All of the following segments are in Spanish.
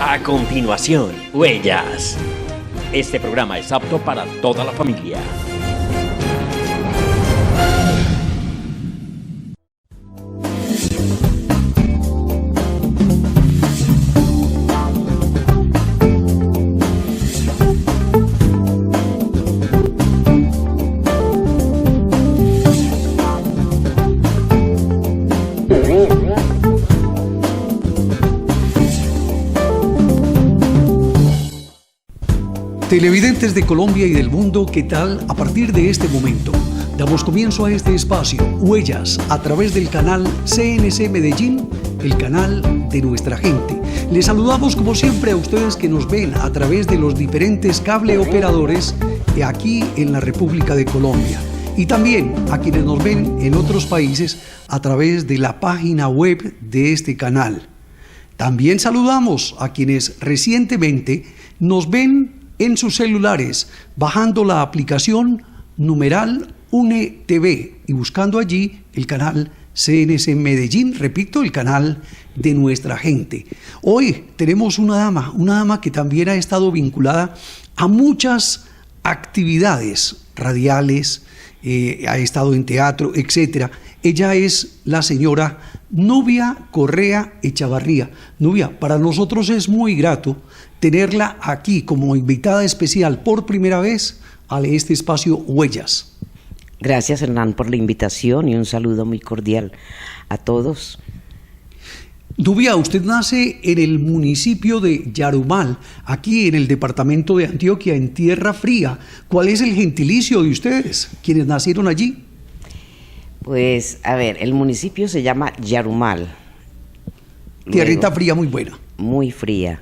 A continuación, Huellas. Este programa es apto para toda la familia. Televidentes de Colombia y del mundo, ¿qué tal? A partir de este momento, damos comienzo a este espacio, Huellas, a través del canal CNC Medellín, el canal de nuestra gente. Les saludamos como siempre a ustedes que nos ven a través de los diferentes cable operadores aquí en la República de Colombia. Y también a quienes nos ven en otros países a través de la página web de este canal. También saludamos a quienes recientemente nos ven en sus celulares, bajando la aplicación numeral UNETV y buscando allí el canal CNC Medellín, repito, el canal de nuestra gente. Hoy tenemos una dama que también ha estado vinculada a muchas actividades radiales, ha estado en teatro, etc. Ella es la señora Nubia Correa Echavarría. Nubia, para nosotros es muy grato tenerla aquí como invitada especial por primera vez a este espacio Huellas. Gracias, Hernán, por la invitación y un saludo muy cordial a todos. Nubia, usted nace en el municipio de Yarumal, aquí en el departamento de Antioquia, en Tierra Fría. ¿Cuál es el gentilicio de ustedes, quienes nacieron allí? Pues, a ver, el municipio se llama Yarumal. Tierrita fría muy buena. Muy fría.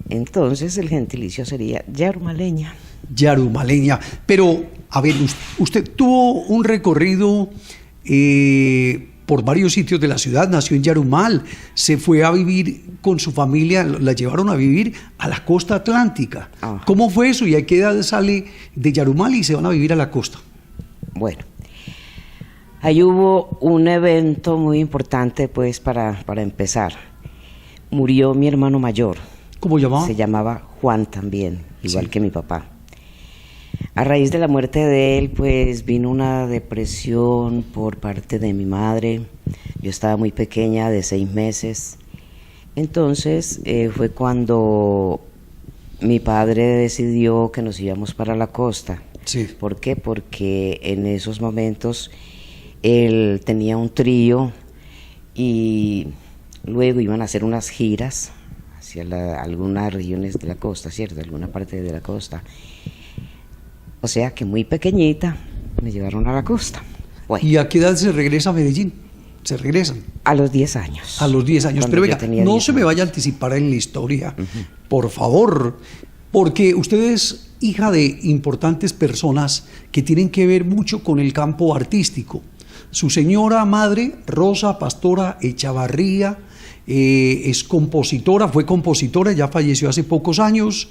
Entonces el gentilicio sería yarumaleña. Yarumaleña. Pero, a ver, usted tuvo un recorrido por varios sitios de la ciudad, nació en Yarumal, se fue a vivir con su familia, la llevaron a vivir a la costa atlántica. Ajá. ¿Cómo fue eso? ¿Y a qué edad sale de Yarumal y se van a vivir a la costa? Bueno, ahí hubo un evento muy importante, pues, para empezar. Murió mi hermano mayor. ¿Cómo llamaba? Se llamaba Juan también, igual que mi papá. A raíz de la muerte de él, pues vino una depresión por parte de mi madre. Yo estaba muy pequeña, de 6 meses. Entonces fue cuando mi padre decidió que nos íbamos para la costa. Sí. ¿Por qué? Porque en esos momentos él tenía un trío y luego iban a hacer unas giras hacia algunas regiones de la costa, ¿cierto? Alguna parte de la costa. O sea que muy pequeñita me llevaron a la costa. Bueno. ¿Y a qué edad se regresa a Medellín? ¿Se regresan? A los 10 años. A los 10 años. Pero venga, no se me vaya a anticipar en la historia, por favor, porque usted es hija de importantes personas que tienen que ver mucho con el campo artístico. Su señora madre, Rosa Pastora Echavarría, es compositora, fue compositora, ya falleció hace pocos años,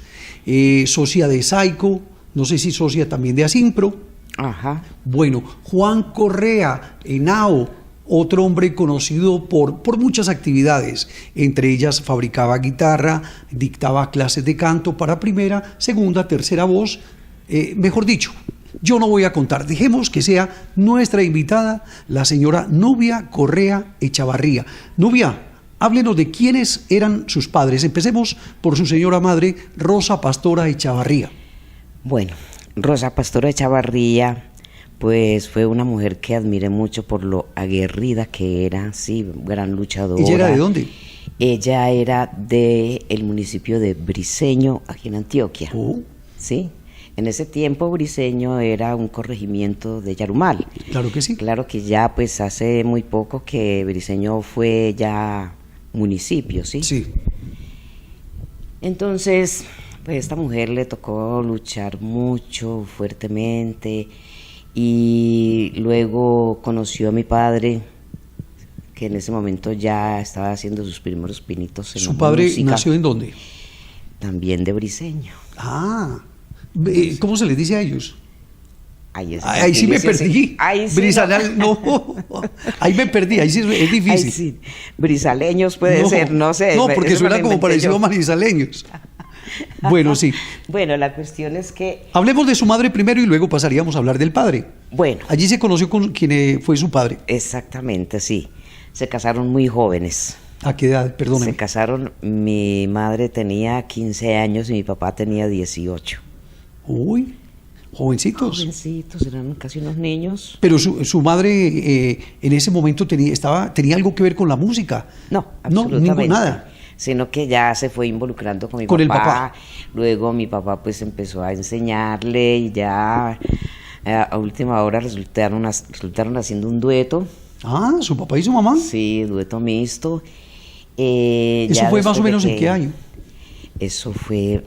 socia de Saico, no sé si socia también de Asimpro. Ajá. Bueno, Juan Correa Henao, otro hombre conocido por muchas actividades, entre ellas fabricaba guitarra, dictaba clases de canto para primera, segunda, tercera voz, mejor dicho. Yo no voy a contar, dejemos que sea nuestra invitada, la señora Nubia Correa Echavarría. Nubia, háblenos de quiénes eran sus padres. Empecemos por su señora madre, Rosa Pastora Echavarría. Bueno, Rosa Pastora Echavarría, pues fue una mujer que admiré mucho por lo aguerrida que era, sí, gran luchadora. ¿Ella era de dónde? Ella era del municipio de Briceño, aquí en Antioquia. Sí. En ese tiempo Briceño era un corregimiento de Yarumal. Claro que sí. Claro que ya pues hace muy poco que Briceño fue ya municipio, ¿sí? Sí. Entonces, pues a esta mujer le tocó luchar mucho, fuertemente, y luego conoció a mi padre, que en ese momento ya estaba haciendo sus primeros pinitos en la música. ¿Su padre nació en dónde? También de Briceño. Ah, ¿cómo se les dice a ellos? Ahí sí me perdí. Ahí sí, Brizalal, no. Ahí me perdí, ahí sí es difícil. Ahí sí. Brizaleños puede ser, no sé. No, porque eso suena me lo como inventé parecido yo. a manizaleños. Bueno, sí. Bueno, la cuestión es que, Hablemos de su madre primero y luego pasaríamos a hablar del padre. bueno, Allí se conoció con quien fue su padre. exactamente, sí. Se casaron muy jóvenes. ¿A qué edad? Perdóneme. Se casaron, mi madre tenía 15 años y mi papá tenía 18. Uy, jovencitos. Jovencitos, eran casi unos niños. Pero su madre en ese momento tenía algo que ver con la música. No, No, absolutamente. nada. Sino que ya se fue involucrando con mi Con papá. el papá. Luego mi papá pues empezó a enseñarle y ya a última hora resultaron haciendo un dueto. Ah, su papá y su mamá. Sí, dueto mixto. ¿Eso Ya fue más o después de menos en que- qué año? Eso fue,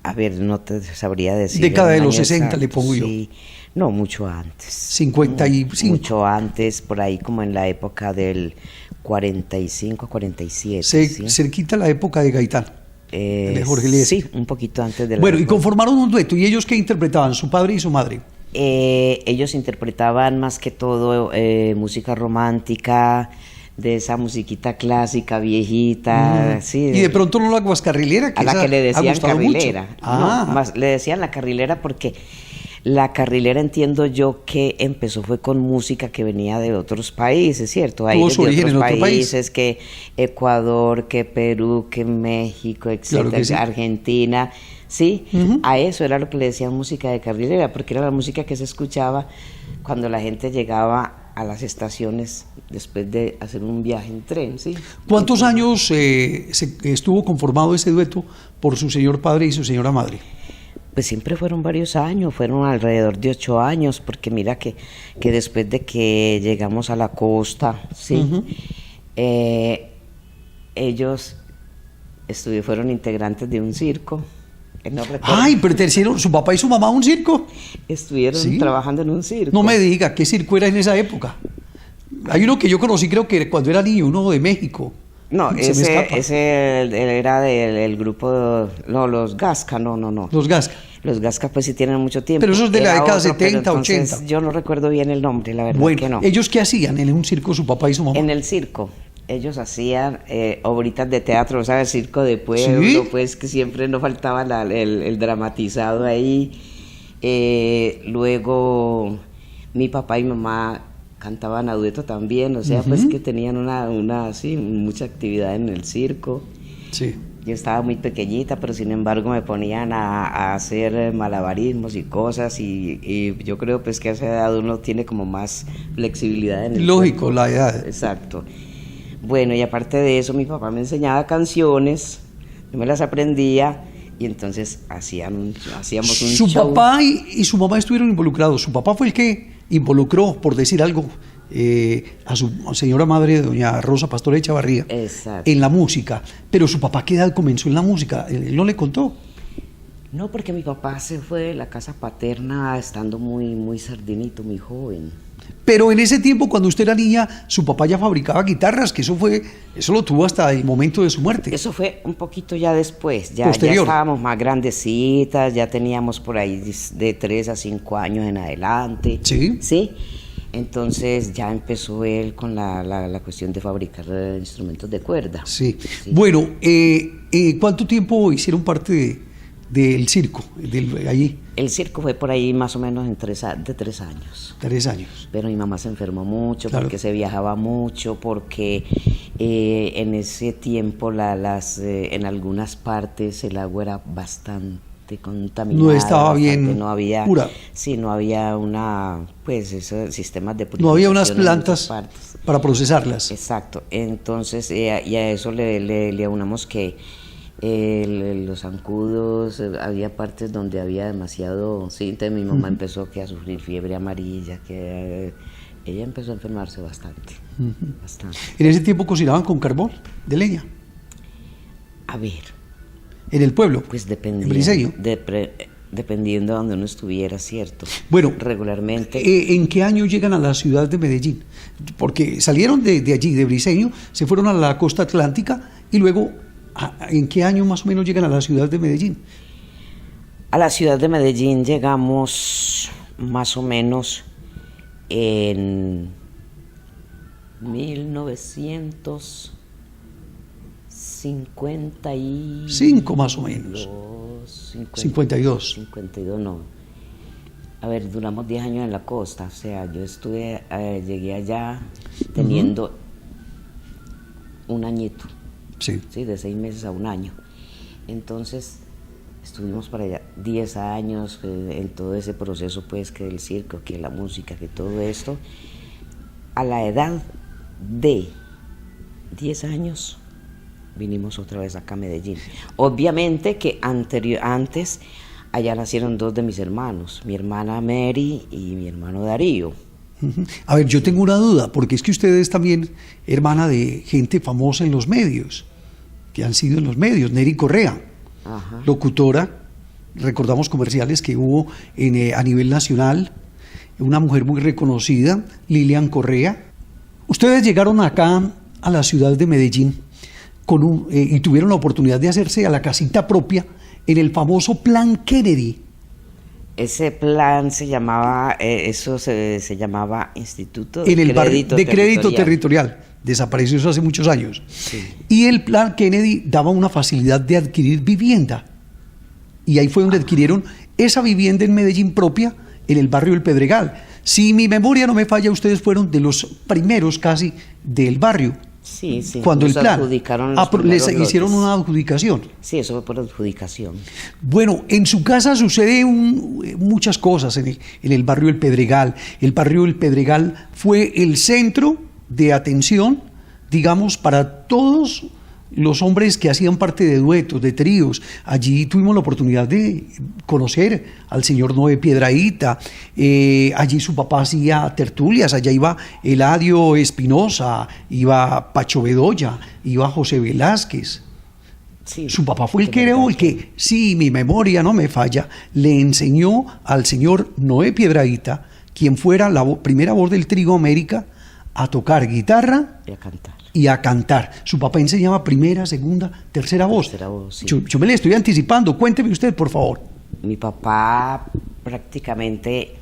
a ver, no te sabría decir. Década el de los año 60 exacto, le pongo yo. sí. No, mucho antes. 55. Mucho antes, por ahí como en la época del 45, 47. ¿sí? Cerquita la época de Gaitán. de Jorge Eliezer. Sí, un poquito antes de la Bueno, y reforma. conformaron un dueto. ¿Y ellos qué interpretaban? ¿Su padre y su madre? Ellos interpretaban más que todo música romántica, de esa musiquita clásica, viejita, sí. Y de pronto no la guascarrilera, a la esa que le ha decían gustado carrilera. mucho. Ah, No, más le decían la carrilera porque la carrilera entiendo yo que empezó fue con música que venía de otros países, ¿cierto? Tuvo su de origen otros en otro país. países, que Ecuador, que Perú, que México, etcétera, Claro que sí. Argentina, ¿sí? Ujú. A eso era lo que le decían música de carrilera, porque era la música que se escuchaba cuando la gente llegaba a las estaciones después de hacer un viaje en tren, ¿sí? ¿Cuántos años estuvo conformado ese dueto por su señor padre y su señora madre? Pues siempre fueron varios años, fueron alrededor de 8 años, porque mira que después de que llegamos a la costa, ¿sí? Ujú. Ellos fueron integrantes de un circo, no recuerdo, Ay, pertenecieron su papá y su mamá a un circo. estuvieron ¿Sí? trabajando en un circo. No me diga, ¿qué circo era en esa época? Hay uno que yo conocí, creo que cuando era niño, uno de México. No, Se me escapa. ese era del grupo, no, los Gasca, no. Los Gasca. Los Gasca pues sí tienen mucho tiempo. Pero eso es de la Era década otro, pero 70, entonces 80. Yo no recuerdo bien el nombre, la verdad Bueno, que no. ¿ellos qué hacían en un circo, su papá y su mamá? En el circo, ellos hacían obritas de teatro, ¿sabes? Circo de pueblo, ¿Sí? pues que siempre no faltaba el dramatizado ahí. Luego mi papá y mamá cantaban a dueto también, o sea, pues que tenían sí, mucha actividad en el circo. Sí. Yo estaba muy pequeñita, pero sin embargo me ponían a hacer malabarismos y cosas y yo creo pues que a esa edad uno tiene como más flexibilidad en el Lógico, cuerpo. la edad. Exacto. Bueno, y aparte de eso mi papá me enseñaba canciones, yo me las aprendía y entonces hacíamos un Su show. papá y su mamá estuvieron involucrados. Su papá fue el que involucró, por decir algo, a su señora madre, doña Rosa Pastora Echavarría, Exacto. en la música. Pero su papá, ¿qué edad comenzó en la música? Él no le contó. No, porque mi papá se fue de la casa paterna estando muy sardinito, muy joven. Pero en ese tiempo, cuando usted era niña, su papá ya fabricaba guitarras, que eso lo tuvo hasta el momento de su muerte. Eso fue un poquito ya después, ya Posterior. estábamos más grandecitas, ya teníamos por ahí de 3 a 5 años en adelante. Sí. Sí. Entonces ya empezó él con la cuestión de fabricar instrumentos de cuerda. Sí. Sí. Bueno, ¿cuánto tiempo hicieron parte del circo, allí? El circo fue por ahí más o menos de 3 años. 3 años. Pero mi mamá se enfermó mucho, Claro. porque se viajaba mucho, porque en ese tiempo en algunas partes el agua era bastante contaminada. No estaba bien no había, pura. Sí, no había esos sistemas de No había unas purificación en plantas muchas partes. para procesarlas. Exacto. Entonces, y a eso le aunamos que los zancudos, había partes donde había demasiado, sí, entonces mi mamá empezó a sufrir fiebre amarilla, que ella empezó a enfermarse bastante, bastante. En ese tiempo cocinaban con carbón de leña, A ver, en el pueblo, pues en dependiendo, Briceño. dependiendo de donde uno estuviera, ¿cierto? Bueno, regularmente. ¿en qué año llegan a la ciudad de Medellín? Porque salieron de allí, de Briceño, se fueron a la costa atlántica y luego, ¿en qué año más o menos llegan a la ciudad de Medellín? A la ciudad de Medellín llegamos más o menos en 1955 más o menos. 52. 52 no. A ver, duramos 10 años en la costa, o sea, yo llegué allá teniendo un añito, sí, de 6 meses a un año. Entonces, estuvimos para allá 10 años en todo ese proceso, pues, que del circo, que la música, que todo esto. A la edad de 10 años vinimos otra vez acá a Medellín. Obviamente que antes allá nacieron 2 de mis hermanos, mi hermana Mary y mi hermano Darío. A ver, yo tengo una duda, porque es que usted es también hermana de gente famosa en los medios, que han sido en los medios, Nery Correa, ajá, locutora, recordamos comerciales que hubo a nivel nacional, una mujer muy reconocida, Lilian Correa. Ustedes llegaron acá a la ciudad de Medellín y tuvieron la oportunidad de hacerse a la casita propia en el famoso Plan Kennedy. Ese plan se llamaba, se llamaba Instituto de Crédito Territorial. Desapareció eso hace muchos años. Sí. Y el Plan Kennedy daba una facilidad de adquirir vivienda. Y ahí fue donde adquirieron esa vivienda en Medellín propia, en el barrio El Pedregal. Si mi memoria no me falla, ustedes fueron de los primeros casi del barrio. Sí, sí. Cuando el plan les hicieron lotes. Una adjudicación. Sí, eso fue por adjudicación. Bueno, en su casa sucede muchas cosas en el barrio El Pedregal. El barrio El Pedregal fue el centro de atención, digamos, para todos los hombres que hacían parte de duetos, de tríos. Allí tuvimos la oportunidad de conocer al señor Noé Piedrahíta. Allí su papá hacía tertulias, allá iba Eladio Espinosa, iba Pacho Bedoya, iba José Velázquez. Sí, su papá fue el que, si mi memoria no me falla, le enseñó al señor Noé Piedrahíta, quien fuera la primera voz del Trío América, a tocar guitarra y a cantar. Su papá enseñaba primera, segunda, tercera voz. Sí. Yo me le estoy anticipando. Cuénteme usted, por favor. Mi papá prácticamente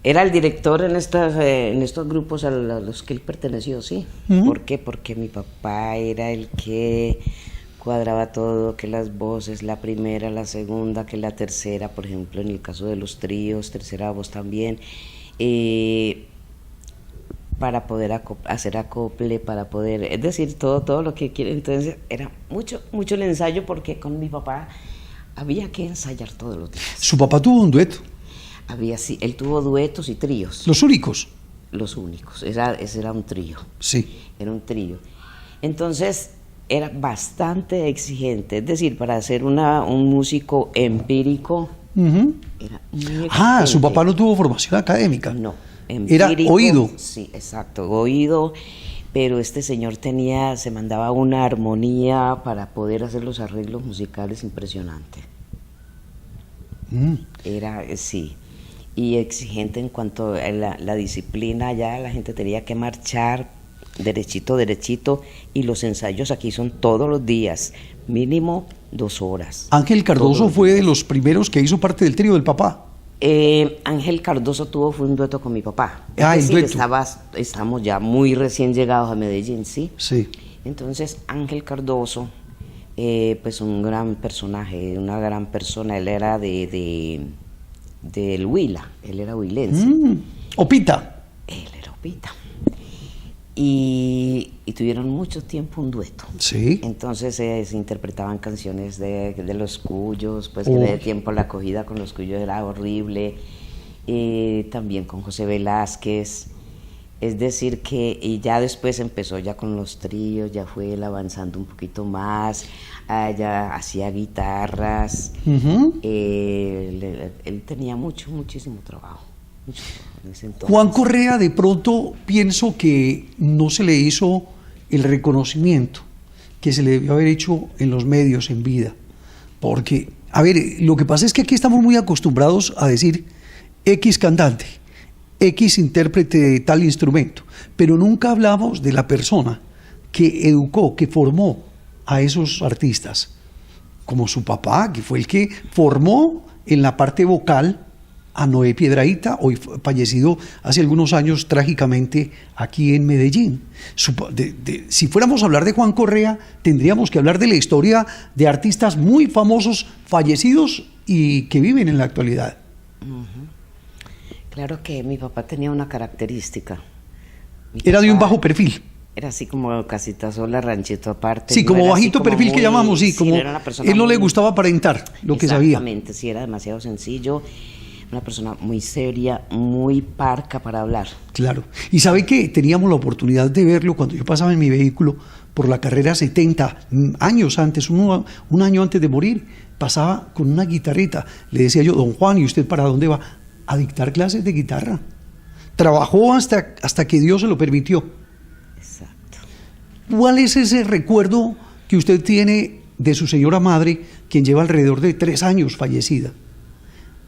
era el director en estos grupos a los que él perteneció, ¿sí? Uh-huh. ¿Por qué? Porque mi papá era el que cuadraba todo, que las voces, la primera, la segunda, que la tercera, por ejemplo, en el caso de los tríos, tercera voz también. Para poder hacer acople, para poder, es decir, todo lo que quiere. Entonces era mucho el ensayo, porque con mi papá había que ensayar todos los días. ¿Su papá tuvo un dueto? Sí, él tuvo duetos y tríos. ¿Los únicos? Los únicos, ese era un trío. Sí. Era un trío. Entonces era bastante exigente, es decir, para ser un músico empírico, uh-huh, era muy exigente. Su papá no tuvo formación académica. No. Empírico, era oído. Sí, exacto, oído, pero este señor se mandaba una armonía para poder hacer los arreglos musicales impresionante. Era, sí, y exigente en cuanto a la disciplina. Ya la gente tenía que marchar derechito, y los ensayos aquí son todos los días, mínimo 2 horas. Ángel Cardoso fue de los primeros que hizo parte del trío del papá. Ángel Cardoso fue un dueto con mi papá. El dueto. Estamos ya muy recién llegados a Medellín, ¿sí? Sí. Entonces Ángel Cardoso, pues un gran personaje, una gran persona. Él era del Huila, él era huilense. Opita. Él era Opita. Y tuvieron mucho tiempo un dueto. Sí. Entonces se interpretaban canciones de los Cuyos, pues que de tiempo la acogida con los Cuyos era horrible. También con José Velázquez. Es decir que, y ya después empezó ya con los tríos, ya fue él avanzando un poquito más, ya hacía guitarras. Uh-huh. Él tenía muchísimo trabajo. Juan Correa, de pronto pienso que no se le hizo el reconocimiento que se le debió haber hecho en los medios en vida, porque, a ver, lo que pasa es que aquí estamos muy acostumbrados a decir X cantante, X intérprete de tal instrumento, pero nunca hablamos de la persona que educó, que formó a esos artistas, como su papá, que fue el que formó en la parte vocal a Noé Piedrahíta, hoy fallecido hace algunos años trágicamente aquí en Medellín. Si fuéramos a hablar de Juan Correa, tendríamos que hablar de la historia de artistas muy famosos, fallecidos y que viven en la actualidad. Claro que mi papá tenía una característica. Era de un bajo perfil. Era así como casita sola, ranchito aparte. Sí, como bajito perfil que llamamos, sí, como él no le gustaba aparentar lo que sabía. Exactamente, sí, era demasiado sencillo. Una persona muy seria, muy parca para hablar. Claro. Y sabe que teníamos la oportunidad de verlo cuando yo pasaba en mi vehículo por la carrera 70, años antes, un año antes de morir, pasaba con una guitarrita. Le decía yo, don Juan, ¿y usted para dónde va? A dictar clases de guitarra. Trabajó hasta que Dios se lo permitió. Exacto. ¿Cuál es ese recuerdo que usted tiene de su señora madre, quien lleva alrededor de 3 años fallecida?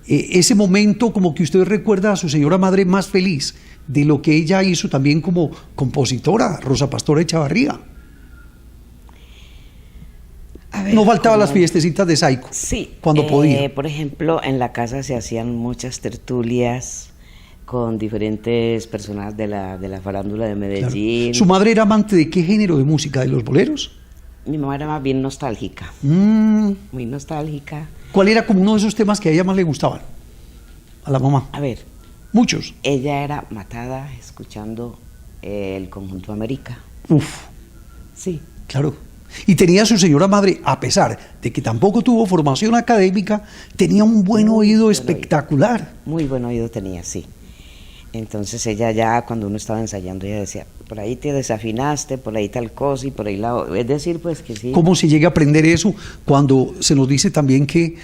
Ese momento como que usted recuerda a su señora madre más feliz de lo que ella hizo también como compositora, Rosa Pastora Echavarría. No faltaban las fiestecitas de Saico. Sí, cuando podía. Por ejemplo, en la casa se hacían muchas tertulias con diferentes personas de la farándula de Medellín. Claro. ¿Su madre era amante de qué género de música? ¿De los boleros? Mi mamá era más bien nostálgica. Muy nostálgica. ¿Cuál era como uno de esos temas que a ella más le gustaban? A la mamá. A ver. Muchos. Ella era matada escuchando el Conjunto América. Uf. Sí. Claro. Y tenía su señora madre, a pesar de que tampoco tuvo formación académica, tenía un buen oído espectacular. Muy buen oído tenía, sí. Entonces ella ya cuando uno estaba ensayando, ella decía, por ahí te desafinaste, por ahí tal cosa y por ahí la... Es decir, pues que sí. ¿Cómo se llega a aprender eso cuando se nos dice también que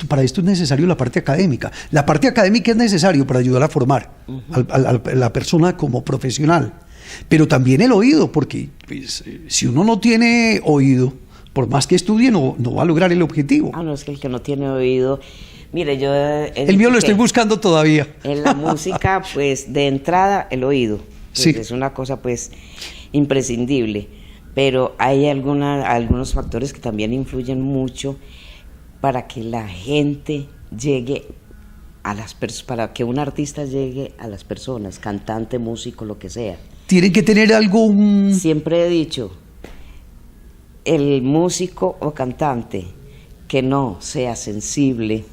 para esto es necesario la parte académica? La parte académica es necesario para ayudar a formar a la persona como profesional, pero también el oído, porque pues, si uno no tiene oído, por más que estudie, no va a lograr el objetivo. No, es que el que no tiene oído... Mire, yo... El mío lo estoy buscando todavía. En la música, pues, de entrada, el oído. Pues, sí. Es una cosa, pues, imprescindible. Pero hay algunos factores que también influyen mucho para que la gente llegue a las personas, para que un artista llegue a las personas, cantante, músico, lo que sea. Tienen que tener algo... Siempre he dicho, el músico o cantante que no sea sensible...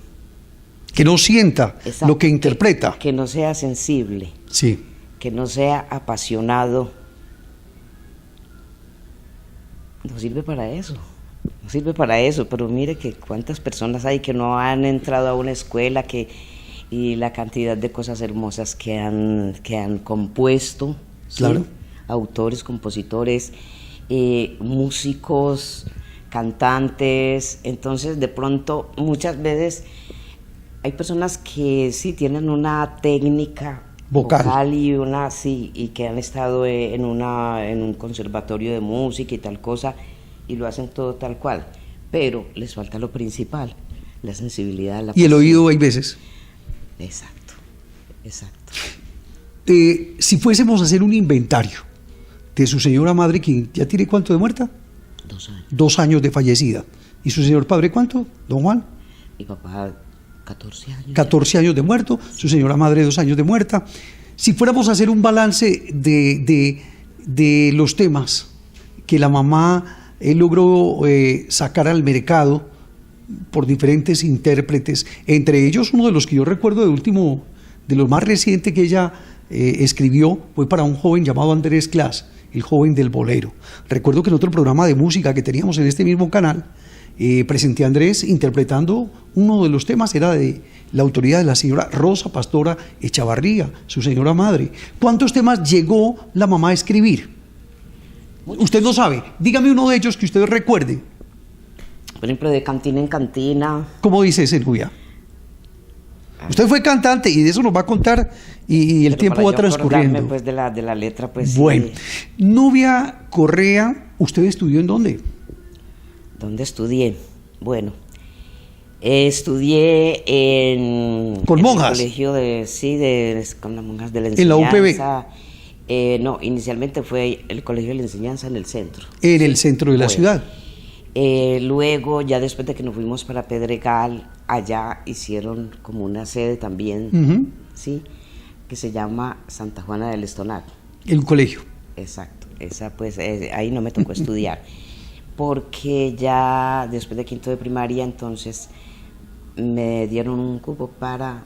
Que no sienta lo que interpreta. Que no sea sensible. Sí. Que no sea apasionado. No sirve para eso. No sirve para eso. Pero mire que cuántas personas hay que no han entrado a una escuela y la cantidad de cosas hermosas que han compuesto. Claro. ¿Sí? Autores, compositores, músicos, cantantes. Entonces, de pronto, muchas veces... Hay personas que sí tienen una técnica vocal y que han estado en un conservatorio de música y tal cosa y lo hacen todo tal cual, pero les falta lo principal, la sensibilidad, la pasión. Y el oído hay veces. Exacto. Si fuésemos a hacer un inventario de su señora madre, que ya tiene ¿cuánto de muerta? 2 años. 2 años de fallecida. ¿Y su señor padre cuánto, don Juan? Mi papá 14 años. 14 años de muerto, su señora madre 2 años de muerta. Si fuéramos a hacer un balance de los temas que la mamá logró sacar al mercado por diferentes intérpretes, entre ellos uno de los que yo recuerdo de los más recientes que ella escribió, fue para un joven llamado Andrés Clas, el joven del bolero. Recuerdo que en otro programa de música que teníamos en este mismo canal, presenté a Andrés interpretando uno de los temas, era de la autoría de la señora Rosa Pastora Echavarría, su señora madre. ¿Cuántos temas llegó la mamá a escribir? Usted no sabe, dígame uno de ellos que ustedes recuerden. Por ejemplo, de Cantina en Cantina. ¿Cómo dice ese Nubia? Usted fue cantante y de eso nos va a contar y el tiempo va transcurriendo. Pues, de la letra, pues. Bueno, Nubia Correa, ¿usted estudió en dónde? ¿Dónde estudié? Bueno, estudié ¿Con monjas? El colegio con las monjas de la enseñanza. ¿En la UPB? No, inicialmente fue el colegio de la enseñanza en el centro. En el centro de la ciudad. Luego, ya después de que nos fuimos para Pedregal, allá hicieron como una sede también, ¿sí? Que se llama Santa Juana del Estonac. El colegio. Exacto, esa pues, ahí no me tocó estudiar, porque ya después de quinto de primaria, entonces me dieron un cupo para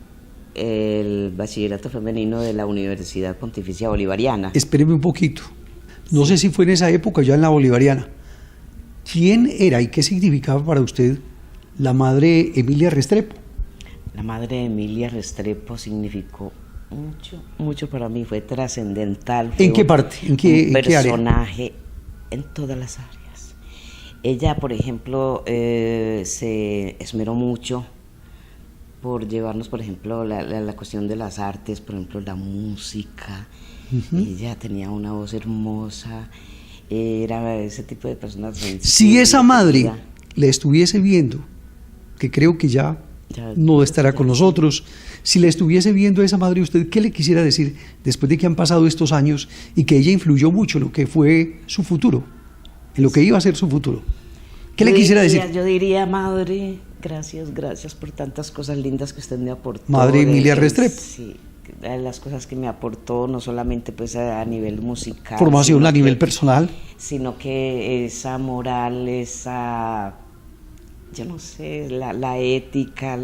el bachillerato femenino de la Universidad Pontificia Bolivariana. Espéreme un poquito. No sé si fue en esa época, ya en la Bolivariana. ¿Quién era y qué significaba para usted la madre Emilia Restrepo? La madre Emilia Restrepo significó mucho, mucho para mí, fue trascendental. ¿En qué parte? ¿En qué personaje área? En todas las áreas. Ella, por ejemplo, se esmeró mucho por llevarnos, por ejemplo, la cuestión de las artes, por ejemplo, la música. Ella tenía una voz hermosa, era ese tipo de persona. Si esa madre le estuviese viendo, que creo que ya no estará con nosotros, si le estuviese viendo a esa madre, ¿usted qué le quisiera decir después de que han pasado estos años y que ella influyó mucho en lo que fue su futuro, en lo que iba a ser su futuro? ¿Qué le quisiera decir? Yo diría, madre, gracias por tantas cosas lindas que usted me aportó. Madre Emilia Restrepo. Sí, las cosas que me aportó, no solamente pues a nivel musical. Formación a nivel personal. Sino que esa moral, esa, yo no sé, la ética,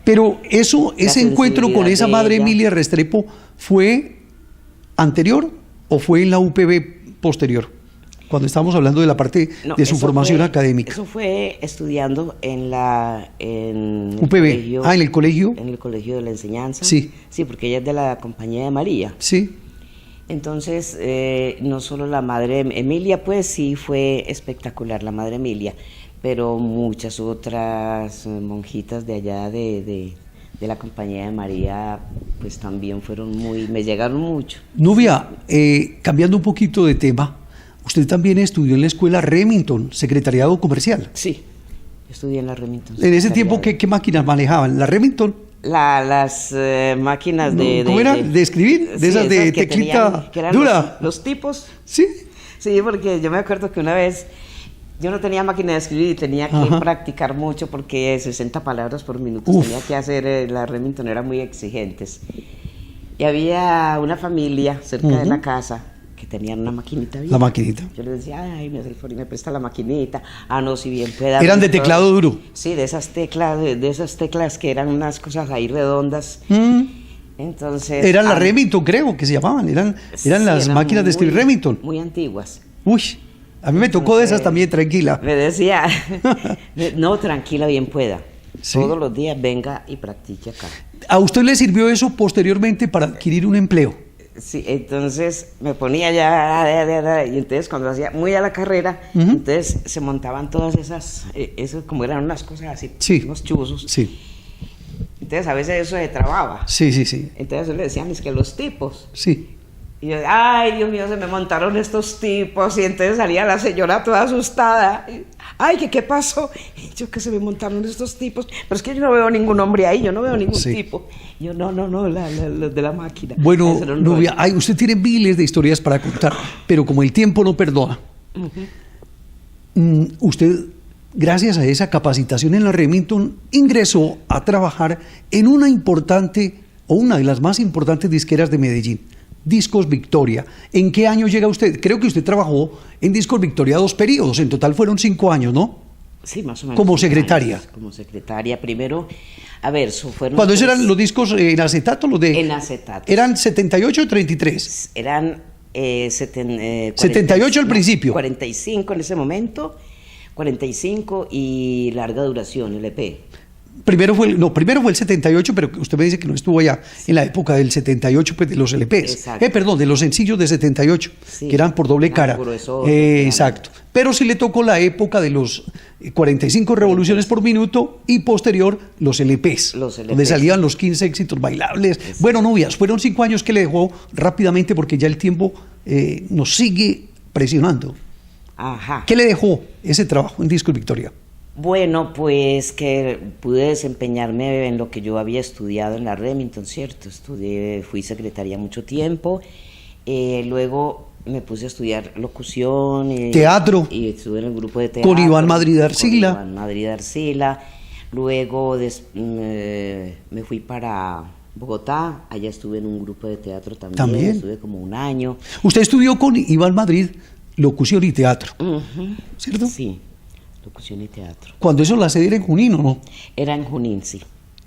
Pero ese encuentro con esa madre Emilia Restrepo, ¿fue anterior o fue en la UPB posterior? Cuando estamos hablando de la parte de su formación académica. Eso fue estudiando en UPB. Colegio, ¿en el colegio? En el Colegio de la Enseñanza. Sí. Sí, porque ella es de la Compañía de María. Sí. Entonces, no solo la madre Emilia, pues sí fue espectacular la madre Emilia, pero muchas otras monjitas de allá de la Compañía de María, pues también me llegaron mucho. Nubia, cambiando un poquito de tema, usted también estudió en la escuela Remington, Secretariado Comercial. Sí, estudié en la Remington. En ese tiempo, ¿qué máquinas manejaban? ¿La Remington? Las máquinas ¿Cómo era? ¿De escribir? ¿De esas de teclita dura? Los tipos. Sí. Sí, porque yo me acuerdo que una vez yo no tenía máquina de escribir y tenía que practicar mucho porque 60 palabras por minuto tenía que hacer, las Remington eran muy exigentes. Y había una familia cerca de la casa que tenían una maquinita bien. La maquinita. Yo les decía, ay, me presta la maquinita. Ah, no, si bien pueda. ¿Eran de teclado duro? Sí, de esas teclas que eran unas cosas ahí redondas. Entonces. Eran la Remington, creo que se llamaban. Eran las máquinas de escribir Remington. Muy antiguas. Uy, a mí me tocó de esas también, tranquila. Me decía, no, tranquila, bien pueda. ¿Sí? Todos los días venga y practique acá. ¿A usted le sirvió eso posteriormente para adquirir un empleo? Sí, entonces me ponía ya, y entonces cuando hacía muy a la carrera, entonces se montaban todas esas como eran unas cosas así, unos chuzos. Sí. Entonces a veces eso se trababa. Sí. Entonces le decían, es que los tipos. Sí. Y yo, ay, Dios mío, se me montaron estos tipos, y entonces salía la señora toda asustada. Ay, ¿qué pasó? Y yo, que se me montaron estos tipos, pero es que yo no veo ningún hombre ahí, yo no veo ningún tipo. Y yo, no, los de la máquina. Bueno, Nubia, usted tiene miles de historias para contar, pero como el tiempo no perdona, usted, gracias a esa capacitación en la Remington, ingresó a trabajar en una de las más importantes disqueras de Medellín, Discos Victoria. ¿En qué año llega usted? Creo que usted trabajó en Discos Victoria 2 periodos, en total fueron 5 años, ¿no? Sí, más o menos. Como secretaria. Como secretaria, primero, a ver, fueron... ¿Cuándo eran los discos en acetato? En acetato. ¿Eran 78 o 33? Eran 78 al principio. 45 en ese momento, 45 y larga duración, LP. Primero fue el 78, pero usted me dice que no estuvo allá en la época del 78, pues de los LPs. Perdón, de los sencillos de 78, que eran por doble cara. Exacto. Pero sí le tocó la época de los 45 revoluciones por minuto y posterior los LPs, donde salían los 15 éxitos bailables. Bueno, Nubias, fueron 5 años que le dejó rápidamente porque ya el tiempo nos sigue presionando. ¿Qué le dejó ese trabajo en Discos Victoria? Bueno, pues que pude desempeñarme en lo que yo había estudiado en la Remington, ¿cierto? Fui secretaria mucho tiempo, luego me puse a estudiar locución. Teatro. Y estuve en el grupo de teatro. Con Iván Madrid Arcila. Con Iván Madrid Arcila. Luego me fui para Bogotá, allá estuve en un grupo de teatro también. Estuve como un año. Usted estudió con Iván Madrid locución y teatro, ¿cierto? Sí, locución y teatro. Cuando eso la sede era en Junín, ¿o no? Era en Junín, sí.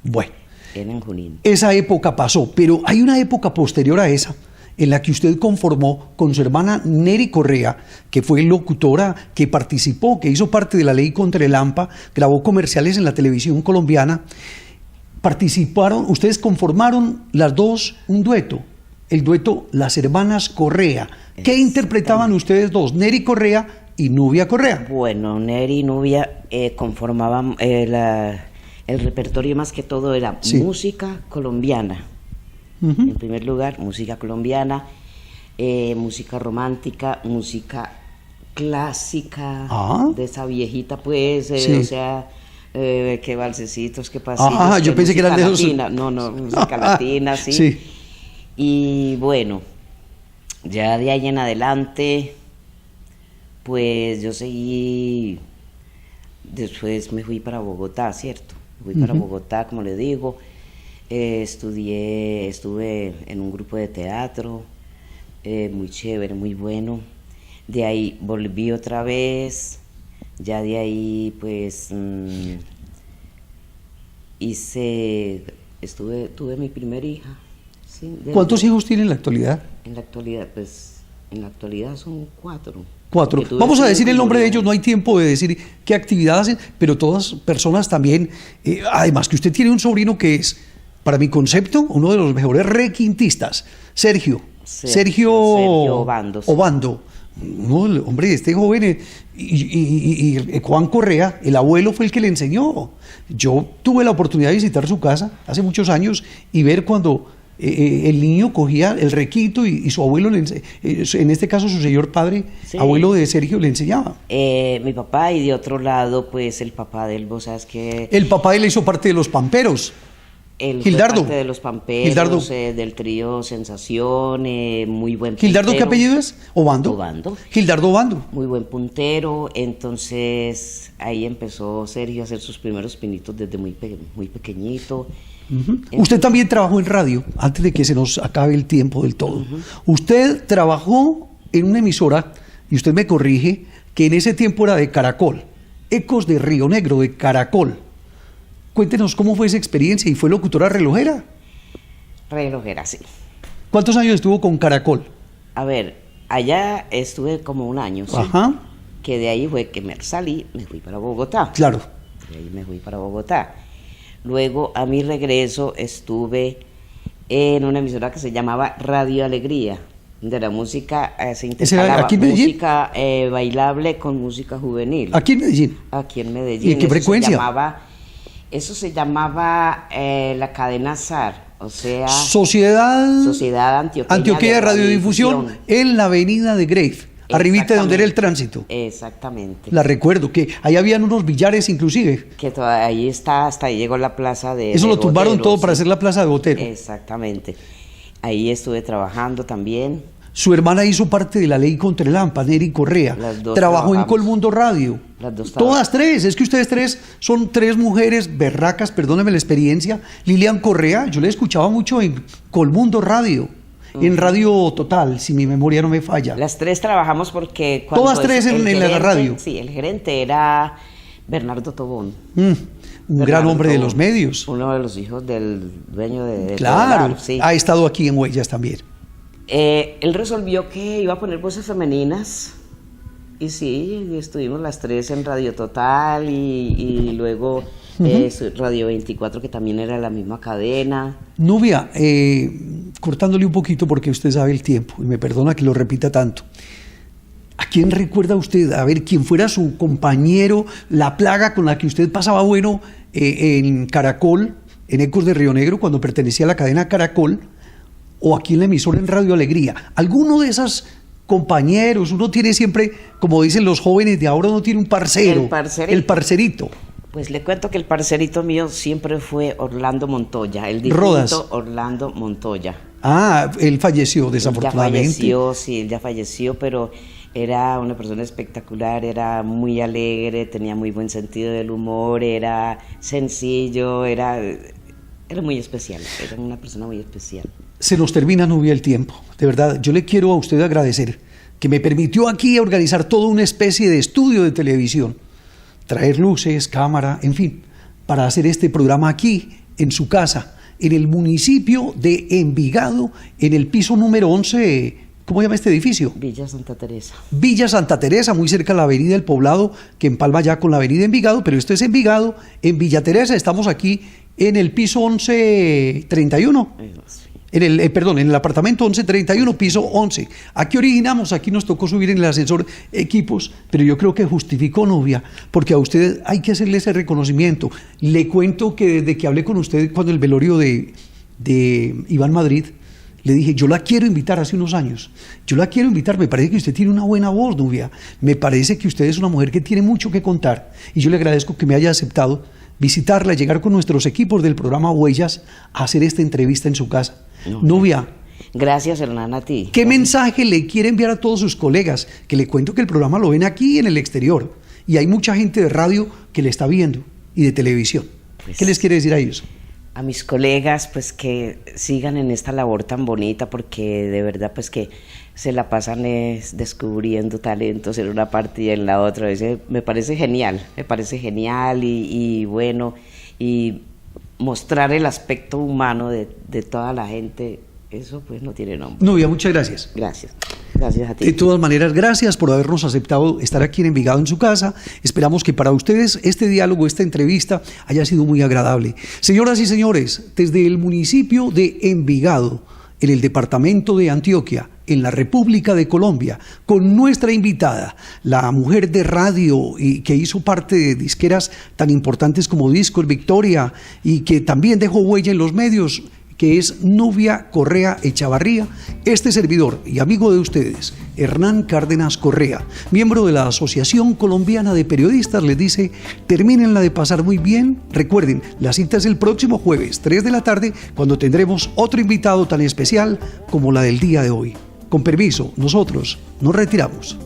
Bueno. Era en Junín. Esa época pasó, pero hay una época posterior a esa en la que usted conformó con su hermana Neri Correa, que fue locutora, que participó, que hizo parte de la ley contra el AMPA, grabó comerciales en la televisión colombiana. Participaron, ustedes conformaron las dos un dueto, el dueto Las Hermanas Correa. ¿Qué interpretaban ustedes dos, Neri Correa y Nubia Correa? Bueno, Neri y Nubia conformaban el repertorio, más que todo era música colombiana. En primer lugar, música colombiana, música romántica, música clásica, de esa viejita, pues, o sea, qué valsecitos, qué pasillos. Yo pensé que eran de esos. No, música latina, sí. Y bueno, ya de ahí en adelante, pues yo seguí, después me fui para Bogotá, ¿cierto? Me fui para Bogotá, como le digo. Estuve en un grupo de teatro, muy chévere, muy bueno. De ahí volví otra vez, ya de ahí pues tuve mi primer hija. ¿Sí? ¿Cuántos hijos tiene en la actualidad? En la actualidad son 4. 4. Vamos a decir el nombre de ellos, no hay tiempo de decir qué actividad hacen, pero todas personas también, además que usted tiene un sobrino que es, para mi concepto, uno de los mejores requintistas, Sergio Obando. No, hombre, este joven, y Juan Correa, el abuelo, fue el que le enseñó. Yo tuve la oportunidad de visitar su casa hace muchos años y ver cuando el niño cogía el requinto y su abuelo, en este caso su señor padre, abuelo de Sergio, le enseñaba. Mi papá, y de otro lado, pues el papá de él, vos sabes que... El papá de él hizo parte de los Pamperos. Gildardo. Parte de los Pamperos, del trío Sensación, muy buen puntero. ¿Gildardo qué apellido es? ¿Obando? Gildardo Obando. Muy buen puntero, entonces ahí empezó Sergio a hacer sus primeros pinitos desde muy pequeñito. Usted también trabajó en radio, antes de que se nos acabe el tiempo del todo. Usted trabajó en una emisora, y usted me corrige, que en ese tiempo era de Caracol, Ecos de Río Negro, de Caracol. Cuéntenos cómo fue esa experiencia, y fue locutora relojera. Relojera, sí. ¿Cuántos años estuvo con Caracol? A ver, allá estuve como un año, ¿sí? Que de ahí fue que me salí, me fui para Bogotá. Claro. De ahí me fui para Bogotá. Luego, a mi regreso, estuve en una emisora que se llamaba Radio Alegría, de la música se intercalaba música bailable con música juvenil. ¿Aquí en Medellín? Aquí en Medellín. ¿Y en qué frecuencia? Eso se llamaba la cadena SAR, o sea... Sociedad Antioqueña de Radiodifusión, en la avenida de Grave, arribita de donde era el tránsito. Exactamente. La recuerdo, que ahí habían unos billares inclusive. Que ahí está, hasta ahí llegó la plaza de... Eso lo tumbaron todo para hacer la plaza de Botero. Exactamente. Ahí estuve trabajando también. Su hermana hizo parte de la ley contra el AMPA, Neri Correa. Trabajó en Colmundo Radio. Todas tres. Es que ustedes tres son tres mujeres berracas, perdónenme la experiencia. Lilian Correa, yo le escuchaba mucho en Colmundo Radio, en Radio Total, si mi memoria no me falla. Las tres trabajamos porque... Todas tres en la radio. Sí, el gerente era Bernardo Tobón. Un gran hombre de los medios. Uno de los hijos del dueño de... Claro, sí. Ha estado aquí en Huellas también. Él resolvió que iba a poner voces femeninas y sí, estuvimos las tres en Radio Total y luego Radio 24, que también era la misma cadena. Nubia, cortándole un poquito porque usted sabe el tiempo y me perdona que lo repita tanto. ¿A quién recuerda usted? A ver, quién fuera su compañero, la plaga con la que usted pasaba bueno en Caracol, en Ecos de Río Negro, cuando pertenecía a la cadena Caracol, o aquí en la emisora en Radio Alegría. Alguno de esos compañeros, uno tiene siempre, como dicen los jóvenes de ahora, uno tiene un parcero. El parcerito. Pues le cuento que el parcerito mío siempre fue Orlando Montoya, el difunto Rodas. Orlando Montoya. Ah, él falleció desafortunadamente. Él ya falleció, pero era una persona espectacular, era muy alegre, tenía muy buen sentido del humor, era sencillo, era muy especial, era una persona muy especial. Se nos termina, Nubia, el tiempo. De verdad, yo le quiero a usted agradecer que me permitió aquí organizar toda una especie de estudio de televisión, traer luces, cámara, en fin, para hacer este programa aquí, en su casa, en el municipio de Envigado, en el piso número 11, ¿cómo se llama este edificio? Villa Santa Teresa. Villa Santa Teresa, muy cerca de la avenida del Poblado, que empalma ya con la avenida Envigado, pero esto es Envigado, en Villa Teresa, estamos aquí en el piso 1131. En el apartamento 1131, piso 11. Aquí originamos, aquí nos tocó subir en el ascensor equipos, pero yo creo que justificó, Nubia, porque a usted hay que hacerle ese reconocimiento. Le cuento que desde que hablé con usted cuando el velorio de Iván Madrid, le dije, yo la quiero invitar hace unos años, yo la quiero invitar, me parece que usted tiene una buena voz, Nubia, me parece que usted es una mujer que tiene mucho que contar, y yo le agradezco que me haya aceptado visitarla, llegar con nuestros equipos del programa Huellas a hacer esta entrevista en su casa. Nubia, gracias, Hernán, a ti. ¿Qué mensaje le quiere enviar a todos sus colegas? Que le cuento que el programa lo ven aquí en el exterior y hay mucha gente de radio que le está viendo y de televisión. Pues, ¿qué les quiere decir a ellos? A mis colegas, pues que sigan en esta labor tan bonita, porque de verdad pues que se la pasan descubriendo talentos en una parte y en la otra. Me parece genial y bueno, y mostrar el aspecto humano de toda la gente, eso pues no tiene nombre. Nubia, muchas gracias. Gracias a ti. De todas maneras, gracias por habernos aceptado estar aquí en Envigado en su casa. Esperamos que para ustedes este diálogo, esta entrevista haya sido muy agradable. Señoras y señores, desde el municipio de Envigado, en el departamento de Antioquia, en la República de Colombia, con nuestra invitada, la mujer de radio y que hizo parte de disqueras tan importantes como Discos Victoria y que también dejó huella en los medios, que es Nubia Correa Echavarría, este servidor y amigo de ustedes, Hernán Cárdenas Correa, miembro de la Asociación Colombiana de Periodistas, les dice, termínenla de pasar muy bien. Recuerden, la cita es el próximo jueves, 3 de la tarde, cuando tendremos otro invitado tan especial como la del día de hoy. Con permiso, nosotros nos retiramos.